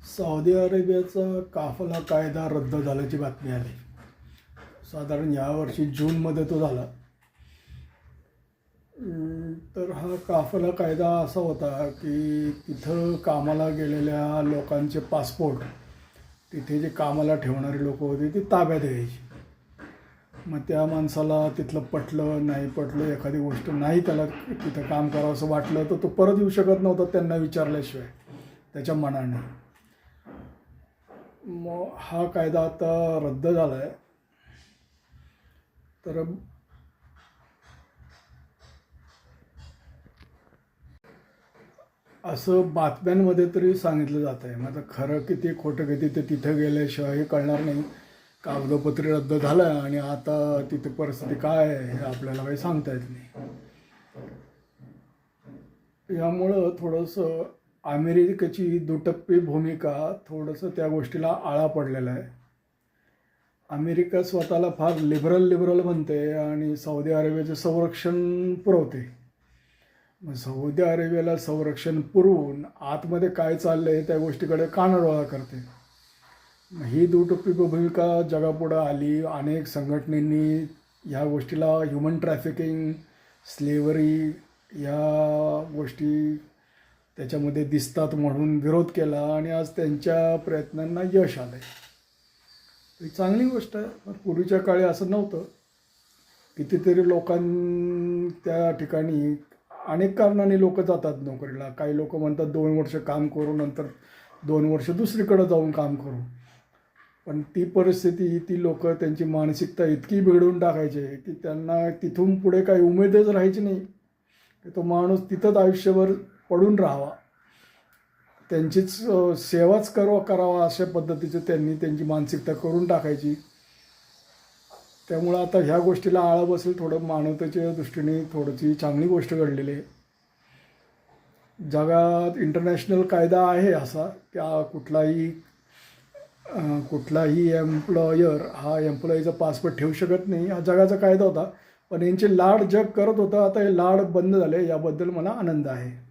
Saudi अरेबियाचा काफला कायदा रद्द झाल्याची बातमी आली. साधारण यावर्षी जूनमध्ये तो झाला. तर हा काफला कायदा असा होता की तिथं कामाला गेलेल्या लोकांचे पासपोर्ट, तिथे जे कामाला ठेवणारी लोक होती ती ताब्यात यायची. मग त्या माणसाला तिथलं पटलं नाही पटलं, एखादी गोष्ट नाही त्याला तिथं काम करावं असं वाटलं तर तो परत येऊ शकत नव्हता त्यांना विचारल्याशिवाय त्याच्या मनाने. मग हा कायदा आता रद्द झाला आहे. तर असं बातम्यांमध्ये तरी सांगितलं जात आहे. मग आता खरं किती खोटं किती ते तिथं गेल्याशिवाय हे कळणार नाही. कागदोपत्री रद्द झालं आहे आणि आता तिथे परिस्थिती काय आहे हे आपल्याला काही सांगता येत नाही. यामुळं थोडंसं अमेरिकेची दुटप्पी भूमिका, थोडंसं त्या गोष्टीला आळा पडलेला आहे. अमेरिका स्वतःला फार लिबरल म्हणते आणि सौदी अरेबियाचे संरक्षण पुरवते. मग सौदी अरेबियाला संरक्षण पुरवून आतमध्ये काय चाललं आहे त्या गोष्टीकडे कानाडोळा करते. ही दुटप्पी भूमिका जगापुढं आली. अनेक संघटनेनी ह्या गोष्टीला ह्युमन ट्रॅफिकिंग, स्लेव्हरी या गोष्टी त्याच्यामध्ये दिसतात म्हणून विरोध केला आणि आज त्यांच्या प्रयत्नांना यश आलं आहे. ही चांगली गोष्ट आहे. पण पूर्वीच्या काळी असं नव्हतं. कितीतरी त्या ठिकाणी अनेक कारणांनी लोक जातात नोकरीला. काही लोक म्हणतात 2 वर्ष काम करू, नंतर 2 वर्ष दुसरीकडे जाऊन काम करू. पण ती परिस्थिती, ती लोक, त्यांची मानसिकता इतकी बिघडून टाकायचे की त्यांना तिथून पुढे काही उमेदच राहायची नाही की तो माणूस तिथंच आयुष्यभर पडून राहावा, त्यांचीच सेवाच करावा अशा पद्धतीचं त्यांनी त्यांची मानसिकता करून टाकायची. त्यामुळं आता ह्या गोष्टीला आळा बसेल. थोडं मानवतेच्या दृष्टीने थोडीशी चांगली गोष्ट घडलेली आहे. जगात इंटरनॅशनल कायदा आहे असा की कुठलाही एम्प्लॉयर हा एम्प्लॉईचा पासपोर्ट ठेवू शकत नाही. हा जगाचा कायदा होता. पण यांचे लाड जग करत होतं. आता हे लाड बंद झाले. याबद्दल मला आनंद आहे.